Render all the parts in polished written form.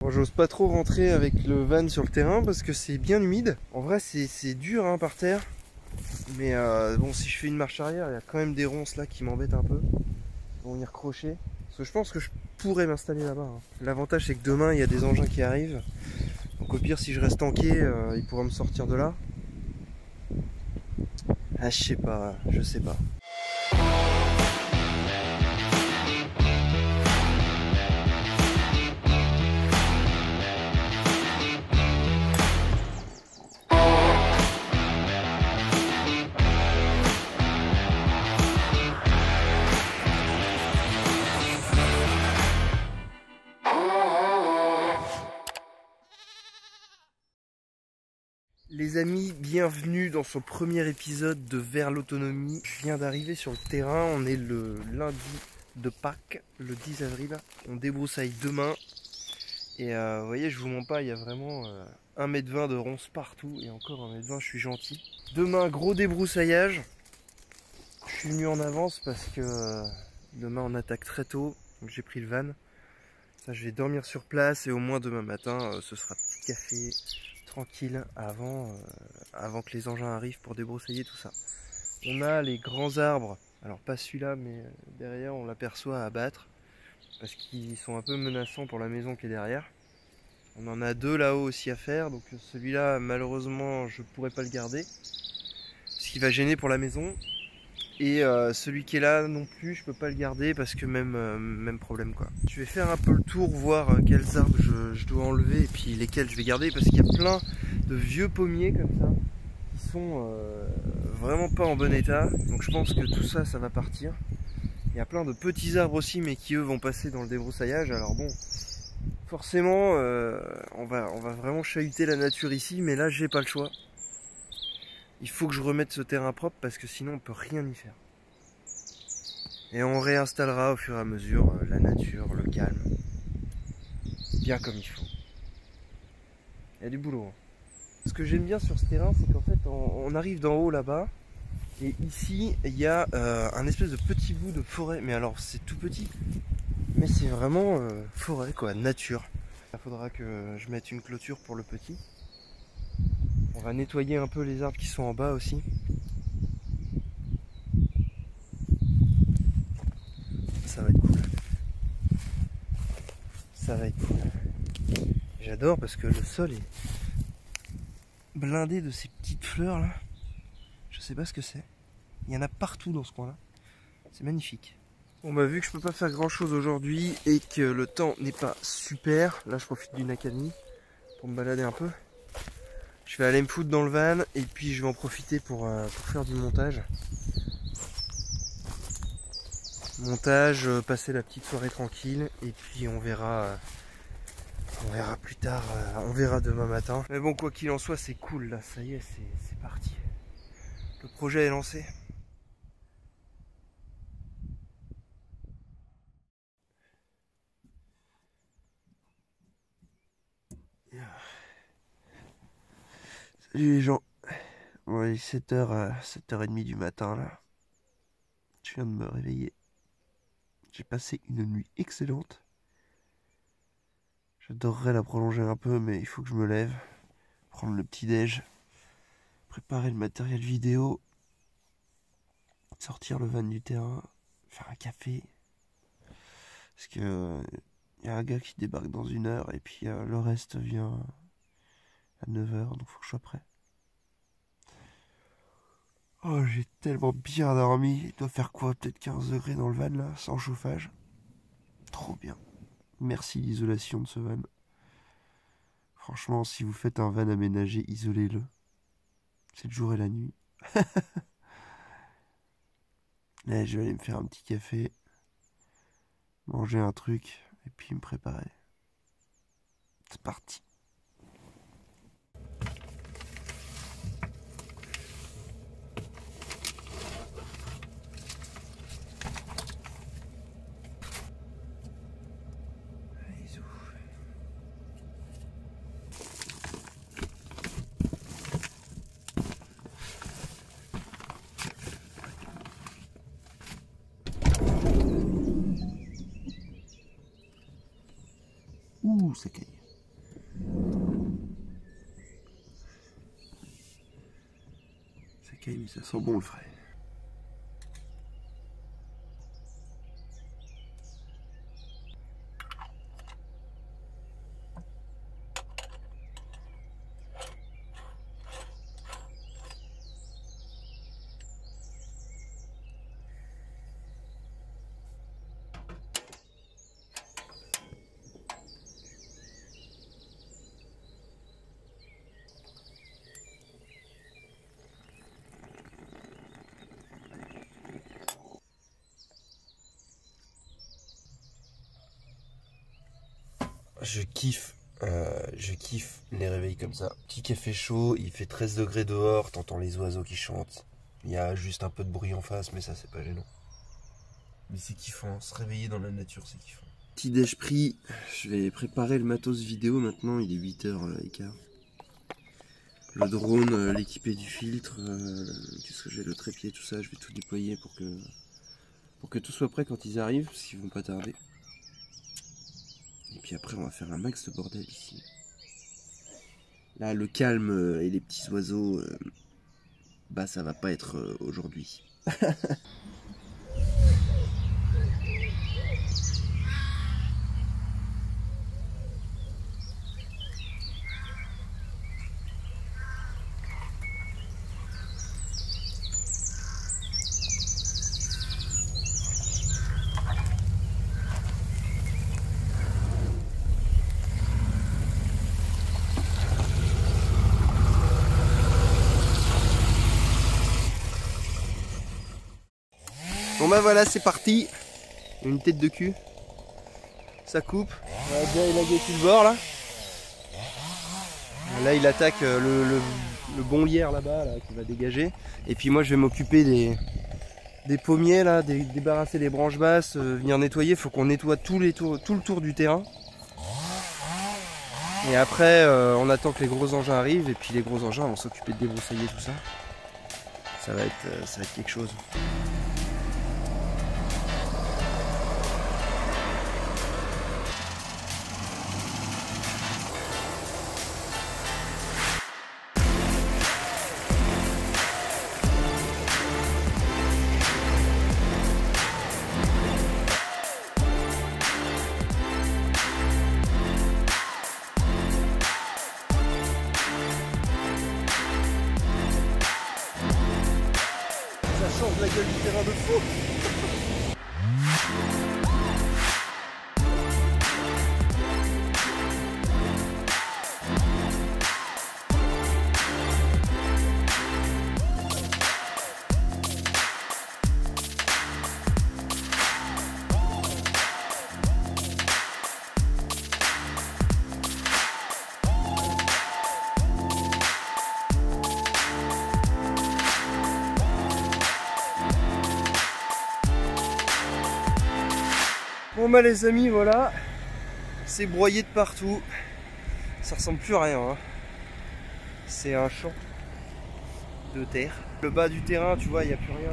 Bon, j'ose pas trop rentrer avec le van sur le terrain parce que c'est bien humide. En vrai c'est dur hein, par terre. Mais bon, si je fais une marche arrière, il y a quand même des ronces là qui m'embêtent un peu. Ils vont venir crocher. Parce que je pense que je pourrais m'installer là-bas. Hein. L'avantage c'est que demain il y a des engins qui arrivent. Donc au pire si je reste tanké, ils pourront me sortir de là. Ah je sais pas, je sais pas. Les amis, bienvenue dans ce premier épisode de Vers l'autonomie. Je viens d'arriver sur le terrain, on est le lundi de Pâques, le 10 avril. On débroussaille demain. Et vous voyez, je vous mens pas, il y a vraiment 1,20 m de ronces partout. Et encore 1,20 m, je suis gentil. Demain, gros débroussaillage. Je suis venu en avance parce que demain on attaque très tôt. Donc j'ai pris le van. Ça, je vais dormir sur place et au moins demain matin, ce sera petit café tranquille avant que les engins arrivent pour débroussailler tout ça. On a les grands arbres, alors pas celui-là mais derrière on l'aperçoit à abattre parce qu'ils sont un peu menaçants pour la maison qui est derrière. On en a deux là-haut aussi à faire, donc celui-là malheureusement je pourrais pas le garder parce qu'il va gêner pour la maison. Et celui qui est là non plus, je peux pas le garder parce que même problème quoi. Je vais faire un peu le tour, voir quels arbres je dois enlever et puis lesquels je vais garder parce qu'il y a plein de vieux pommiers comme ça qui sont vraiment pas en bon état. Donc je pense que tout ça, ça va partir. Il y a plein de petits arbres aussi mais qui eux vont passer dans le débroussaillage. Alors bon, forcément on va vraiment chahuter la nature ici, mais là j'ai pas le choix. Il faut que je remette ce terrain propre parce que sinon on peut rien y faire. Et on réinstallera au fur et à mesure la nature, le calme. Bien comme il faut. Il y a du boulot. Hein. Ce que j'aime bien sur ce terrain, c'est qu'en fait on arrive d'en haut là-bas. Et ici il y a un espèce de petit bout de forêt. Mais alors c'est tout petit. Mais c'est vraiment forêt quoi, nature. Il faudra que je mette une clôture pour le petit. On va nettoyer un peu les arbres qui sont en bas aussi. Ça va être cool. Ça va être cool. J'adore parce que le sol est blindé de ces petites fleurs là. Je sais pas ce que c'est. Il y en a partout dans ce coin là. C'est magnifique. Bon bah vu que je peux pas faire grand chose aujourd'hui et que le temps n'est pas super, là je profite d'une accalmie pour me balader un peu. Je vais aller me foutre dans le van et puis je vais en profiter pour faire du montage. Montage, passer la petite soirée tranquille et puis on verra plus tard, on verra demain matin. Mais bon, quoi qu'il en soit, c'est cool là, ça y est, c'est parti. Le projet est lancé. Salut les gens. Bon, il est 7h, 7h30 du matin là. Je viens de me réveiller. J'ai passé une nuit excellente. J'adorerais la prolonger un peu, mais il faut que je me lève, prendre le petit déj, préparer le matériel vidéo, sortir le van du terrain, faire un café. Parce que y a un gars qui débarque dans 1 heure et puis le reste vient à 9h, donc faut que je sois prêt. Oh, j'ai tellement bien dormi. Il doit faire quoi? Peut-être 15 degrés dans le van là, sans chauffage. Trop bien. Merci l'isolation de ce van. Franchement, si vous faites un van aménagé, isolez-le. C'est le jour et la nuit. Là, je vais aller me faire un petit café, manger un truc et puis me préparer. C'est parti. Ouh, ça caille. Ça caille, mais ça sent bon le frais. Je kiffe les réveils comme ça. Petit café chaud, il fait 13 degrés dehors, t'entends les oiseaux qui chantent. Il y a juste un peu de bruit en face, mais ça c'est pas gênant. Mais c'est kiffant, se réveiller dans la nature c'est kiffant. Petit déj pris, je vais préparer le matos vidéo maintenant, il est 8h15. Le drone, l'équipé du filtre, qu'est-ce que j'ai, le trépied, tout ça, je vais tout déployer pour que tout soit prêt quand ils arrivent, parce qu'ils vont pas tarder. Et puis après on va faire un max de bordel ici. Là le calme et les petits oiseaux, bah ça va pas être aujourd'hui. Bon bah voilà, c'est parti. Une tête de cul. Ça coupe. On va bien élaguer tout le bord là. Là il attaque le bon lierre là-bas là, qui va dégager. Et puis moi je vais m'occuper des pommiers là, débarrasser les branches basses, venir nettoyer. Faut qu'on nettoie tout le tour du terrain. Et après on attend que les gros engins arrivent. Et puis les gros engins vont s'occuper de débroussailler tout ça. Ça va être quelque chose. La gueule du terrain de fou. Bon bah les amis, voilà, c'est broyé de partout, ça ressemble plus à rien, hein. C'est un champ de terre. Le bas du terrain, tu vois, il n'y a plus rien,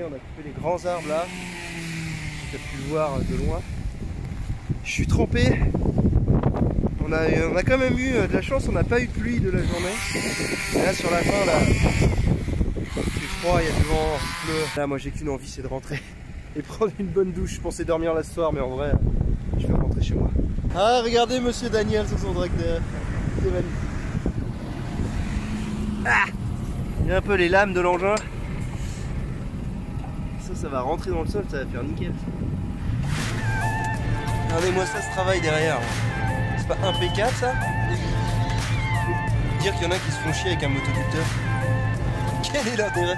on a coupé les grands arbres là, tu as pu le voir de loin. Je suis trempé, on a quand même eu de la chance, on n'a pas eu de pluie de la journée. Et là sur la fin, là, il fait froid, il y a du vent, il pleut. Là moi j'ai qu'une envie, c'est de rentrer et prendre une bonne douche. Je pensais dormir là ce soir, mais en vrai, je vais rentrer chez moi. Ah, regardez monsieur Daniel sur son tracteur. C'est magnifique. Ah, il y a un peu les lames de l'engin. Ça va rentrer dans le sol, ça va faire nickel. Regardez-moi ça, ce travail derrière. C'est pas impeccable ça? Dire qu'il y en a qui se font chier avec un motoculteur. Quel est l'intérêt?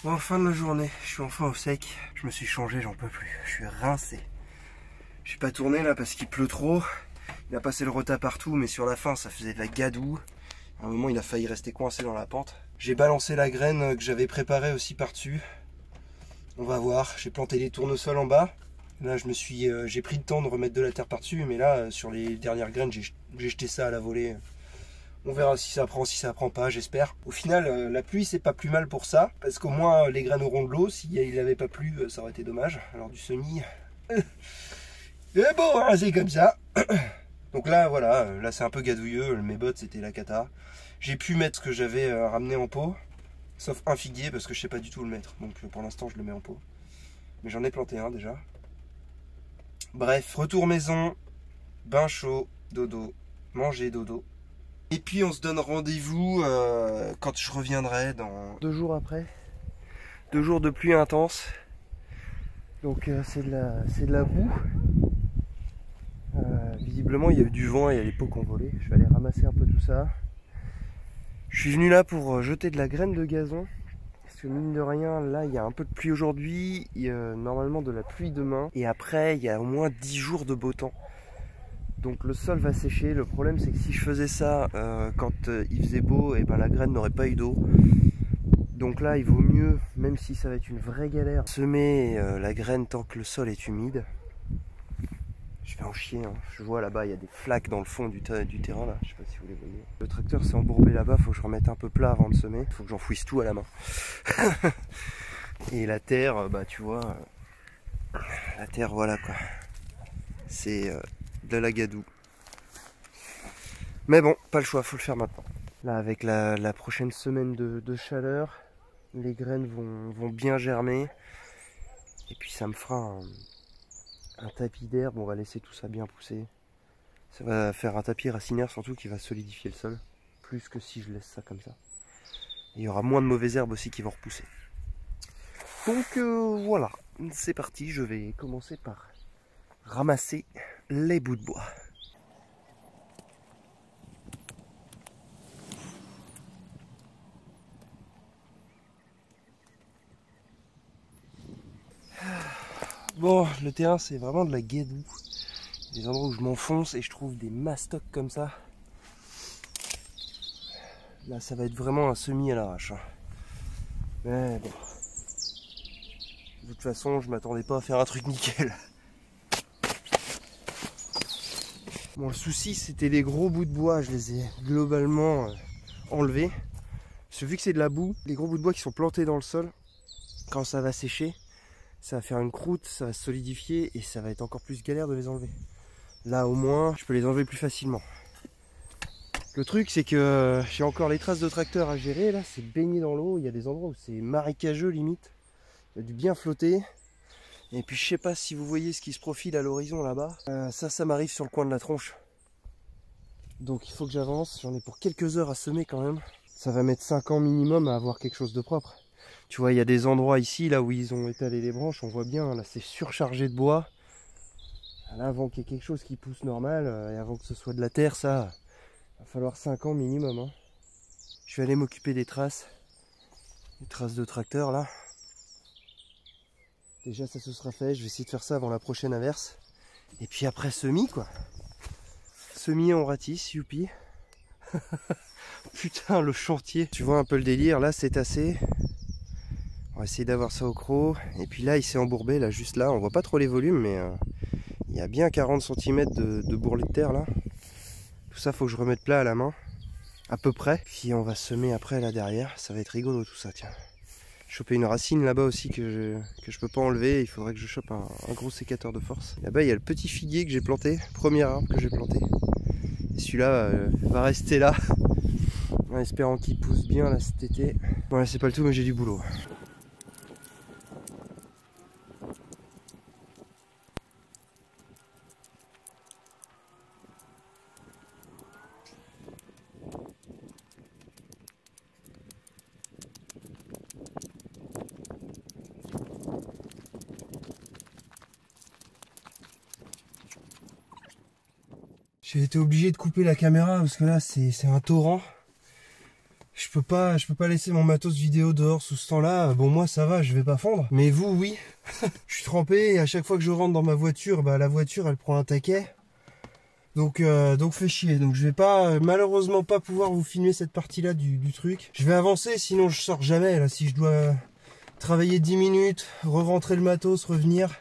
Bon, fin de la journée, je suis enfin au sec. Je me suis changé, j'en peux plus. Je suis rincé. Je suis pas tourné là parce qu'il pleut trop. Il a passé le retard partout, mais sur la fin ça faisait de la gadoue. À un moment il a failli rester coincé dans la pente. J'ai balancé la graine que j'avais préparée aussi par-dessus. On va voir. J'ai planté les tournesols en bas. Là j'ai pris le temps de remettre de la terre par-dessus, mais là sur les dernières graines j'ai jeté ça à la volée. On verra si ça prend pas, j'espère. Au final, la pluie, c'est pas plus mal pour ça, parce qu'au moins les graines auront de l'eau. S'il n'avait pas plu, ça aurait été dommage. Alors du semis... Mais bon, hein, c'est comme ça. Donc là, voilà, là c'est un peu gadouilleux. Mes bottes, c'était la cata. J'ai pu mettre ce que j'avais ramené en pot, sauf un figuier, parce que je sais pas du tout le mettre. Donc pour l'instant, je le mets en pot. Mais j'en ai planté un déjà. Bref, retour maison, bain chaud, dodo, manger, dodo. Et puis on se donne rendez-vous quand je reviendrai dans 2 jours après. 2 jours de pluie intense. Donc c'est de la boue. Visiblement il y a eu du vent et il y a les pots qui ont volé. Je vais aller ramasser un peu tout ça. Je suis venu là pour jeter de la graine de gazon. Parce que mine de rien, là il y a un peu de pluie aujourd'hui. Il y a normalement de la pluie demain. Et après il y a au moins 10 jours de beau temps. Donc le sol va sécher. Le problème c'est que si je faisais ça quand il faisait beau, et ben la graine n'aurait pas eu d'eau. Donc là il vaut mieux, même si ça va être une vraie galère, semer la graine tant que le sol est humide. Je vais en chier, hein. Je vois là-bas il y a des flaques dans le fond du terrain là, je sais pas si vous les voyez. Le tracteur s'est embourbé là-bas, faut que je remette un peu plat avant de semer. Faut que j'enfouisse tout à la main. Et la terre, bah tu vois, la terre voilà quoi. C'est de la gadoue. Mais bon, pas le choix, faut le faire maintenant. Là avec la prochaine semaine de chaleur, les graines vont bien germer. Et puis ça me fera un tapis d'herbe, on va laisser tout ça bien pousser. Ça va faire un tapis racinaire surtout qui va solidifier le sol. Plus que si je laisse ça comme ça. Et il y aura moins de mauvaises herbes aussi qui vont repousser. Donc voilà, c'est parti, je vais commencer par ramasser les bouts de bois. Bon, le terrain c'est vraiment de la gadoue. Des endroits où je m'enfonce et je trouve des mastocs comme ça. Là ça va être vraiment un semis à l'arrache. Mais bon. De toute façon je m'attendais pas à faire un truc nickel. Bon, le souci c'était les gros bouts de bois, je les ai globalement enlevés. Parce que vu que c'est de la boue, les gros bouts de bois qui sont plantés dans le sol, quand ça va sécher, ça va faire une croûte, ça va se solidifier et ça va être encore plus galère de les enlever. Là au moins je peux les enlever plus facilement. Le truc c'est que j'ai encore les traces de tracteur à gérer. Là c'est baigné dans l'eau, il y a des endroits où c'est marécageux limite. Il y a du bien flotter. Et puis je sais pas si vous voyez ce qui se profile à l'horizon là-bas. Ça m'arrive sur le coin de la tronche. Donc il faut que j'avance, j'en ai pour quelques heures à semer quand même. Ça va mettre 5 ans minimum à avoir quelque chose de propre. Tu vois, il y a des endroits ici, là où ils ont étalé les branches, on voit bien, là c'est surchargé de bois. Là, avant qu'il y ait quelque chose qui pousse normal, et avant que ce soit de la terre, ça va falloir 5 ans minimum. Hein. Je vais aller m'occuper des traces de tracteur là. Déjà ça se sera fait, je vais essayer de faire ça avant la prochaine averse. Et puis après semis quoi. Semis on ratisse, youpi. Putain le chantier. Tu vois un peu le délire, là c'est tassé. On va essayer d'avoir ça au croc. Et puis là il s'est embourbé, là juste là, on voit pas trop les volumes mais il y a bien 40 cm de bourrelet de terre là. Tout ça faut que je remette plat à la main. À peu près. Puis on va semer après là derrière. Ça va être rigolo tout ça, tiens. Choper une racine là-bas aussi que je peux pas enlever. Il faudrait que je chope un gros sécateur de force. Là-bas il y a le petit figuier que j'ai planté. Premier arbre que j'ai planté. Et celui-là va rester là. En espérant qu'il pousse bien là cet été. Bon là c'est pas le tout mais j'ai du boulot. J'ai été obligé de couper la caméra parce que là c'est un torrent. Je peux pas laisser mon matos vidéo dehors sous ce temps-là. Bon moi ça va, je vais pas fondre. Mais vous oui. Je suis trempé et à chaque fois que je rentre dans ma voiture, bah la voiture elle prend un taquet. Donc fait chier. Donc je vais pas malheureusement pas pouvoir vous filmer cette partie-là du truc. Je vais avancer sinon je sors jamais là si je dois travailler 10 minutes, re-rentrer le matos, revenir.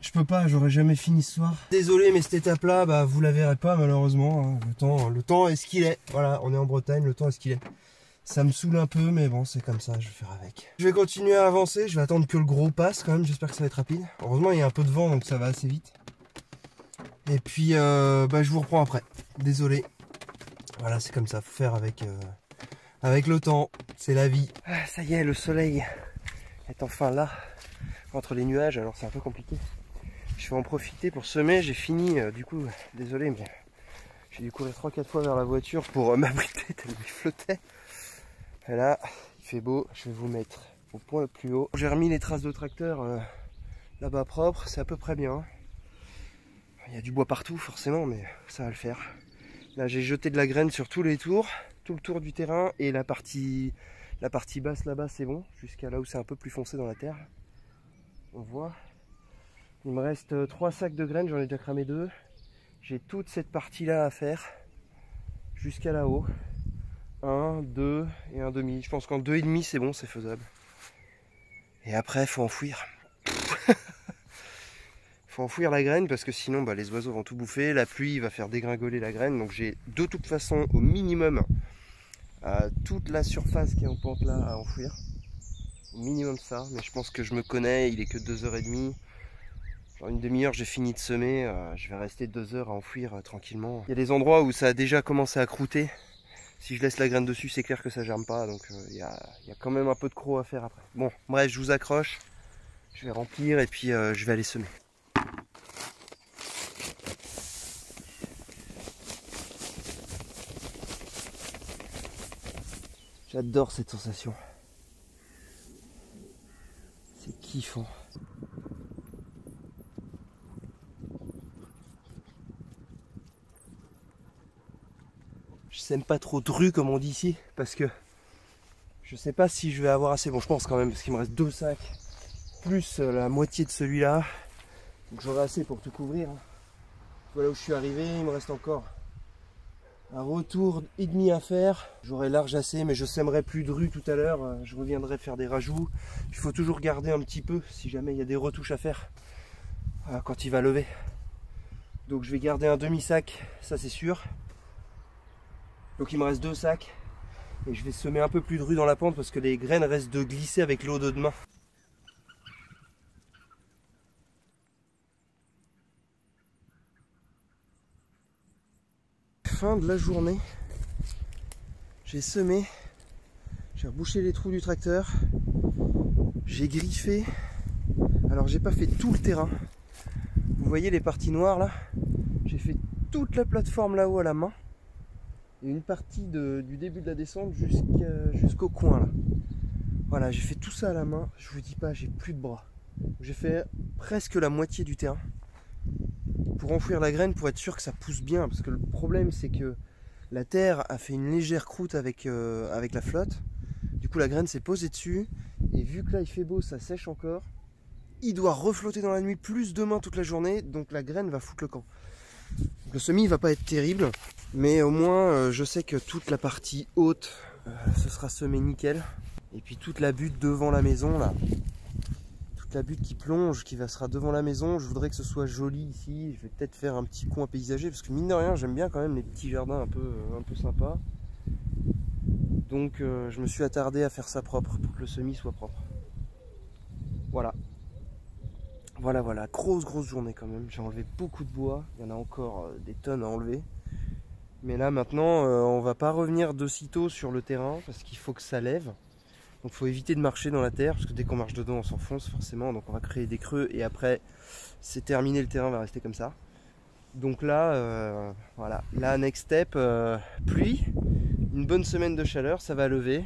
Je peux pas, j'aurais jamais fini ce soir. Désolé, mais cette étape-là, bah, vous la verrez pas malheureusement. Hein. Le temps est ce qu'il est. Voilà, on est en Bretagne, le temps est ce qu'il est. Ça me saoule un peu, mais bon, c'est comme ça, je vais faire avec. Je vais continuer à avancer, je vais attendre que le gros passe quand même, j'espère que ça va être rapide. Heureusement, il y a un peu de vent, donc ça va assez vite. Et puis, bah, je vous reprends après. Désolé. Voilà, c'est comme ça, faut faire avec le temps, c'est la vie. Ah, ça y est, le soleil est enfin là, entre les nuages, alors c'est un peu compliqué. Je vais en profiter pour semer, j'ai fini, du coup, désolé, mais j'ai dû courir 3-4 fois vers la voiture pour m'abriter tellement il flottait. Et là, il fait beau, je vais vous mettre au point le plus haut. J'ai remis les traces de tracteur là-bas propre, c'est à peu près bien. Il y a du bois partout forcément, mais ça va le faire. Là, j'ai jeté de la graine sur tous les tours, tout le tour du terrain, et la partie basse là-bas, c'est bon, jusqu'à là où c'est un peu plus foncé dans la terre. On voit. Il me reste 3 sacs de graines, j'en ai déjà cramé 2. J'ai toute cette partie-là à faire, jusqu'à là-haut. 1, 2 et 1,5. Je pense qu'en 2,5 c'est bon, c'est faisable. Et après, il faut enfouir. Faut enfouir la graine parce que sinon bah, les oiseaux vont tout bouffer. La pluie va faire dégringoler la graine. Donc j'ai de toute façon au minimum toute la surface qui est en pente là à enfouir. Au minimum ça. Mais je pense que je me connais, il est que 2h30. Dans une demi-heure j'ai fini de semer. Je vais rester 2 heures à enfouir tranquillement. Il y a des endroits où ça a déjà commencé à croûter. Si je laisse la graine dessus, c'est clair que ça germe pas, donc il y a quand même un peu de croc à faire après. Bon, bref, je vous accroche, je vais remplir et puis je vais aller semer. J'adore cette sensation. C'est kiffant. Je sème pas trop dru comme on dit ici parce que je sais pas si je vais avoir assez. Bon, je pense quand même parce qu'il me reste 2 sacs plus la moitié de celui-là, donc j'aurai assez pour tout couvrir. Voilà où je suis arrivé, il me reste encore un retour et demi à faire. J'aurai large assez, mais je sèmerai plus dru tout à l'heure. Je reviendrai faire des rajouts. Il faut toujours garder un petit peu si jamais il y a des retouches à faire quand il va lever. Donc je vais garder un demi-sac, ça c'est sûr. Donc il me reste 2 sacs et je vais semer un peu plus dru dans la pente parce que les graines restent de glisser avec l'eau de demain. Fin de la journée, j'ai semé, j'ai rebouché les trous du tracteur, j'ai griffé. Alors j'ai pas fait tout le terrain. Vous voyez les parties noires là? J'ai fait toute la plateforme là-haut à la main. Et une partie du début de la descente jusqu'au coin là. Voilà, j'ai fait tout ça à la main. Je vous dis pas, j'ai plus de bras. J'ai fait presque la moitié du terrain pour enfouir la graine, pour être sûr que ça pousse bien. Parce que le problème c'est que la terre a fait une légère croûte avec la flotte. Du coup la graine s'est posée dessus. Et vu que là il fait beau, ça sèche encore. Il doit reflotter dans la nuit plus demain toute la journée. Donc la graine va foutre le camp. Le semis va pas être terrible, mais au moins je sais que toute la partie haute ce sera semé nickel. Et puis toute la butte devant la maison là, toute la butte qui plonge, qui sera devant la maison, je voudrais que ce soit joli ici. Je vais peut-être faire un petit coin paysager parce que mine de rien j'aime bien quand même les petits jardins un peu sympas. Donc je me suis attardé à faire ça propre pour que le semis soit propre. Voilà. Voilà, grosse journée quand même. J'ai enlevé beaucoup de bois, il y en a encore des tonnes à enlever. Mais là maintenant, on va pas revenir de sitôt sur le terrain parce qu'il faut que ça lève. Donc il faut éviter de marcher dans la terre parce que dès qu'on marche dedans, on s'enfonce forcément. Donc on va créer des creux et après, c'est terminé, le terrain va rester comme ça. Donc là, voilà, là next step, pluie, une bonne semaine de chaleur, ça va lever.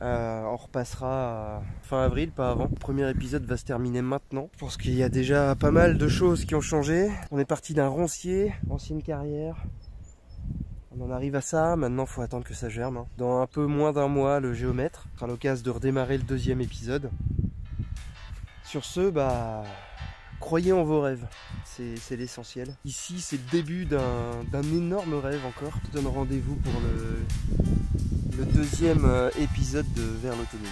On repassera fin avril, pas avant. Le premier épisode va se terminer maintenant. Je pense qu'il y a déjà pas mal de choses qui ont changé. On est parti d'un roncier, ancienne carrière. On en arrive à ça, maintenant il faut attendre que ça germe. Hein. Dans un peu moins d'un mois, le géomètre sera l'occasion de redémarrer le 2e épisode. Sur ce, bah, croyez en vos rêves, c'est l'essentiel. Ici, c'est le début d'un énorme rêve encore. Je te donne rendez-vous pour le 2e épisode de Vers l'autonomie.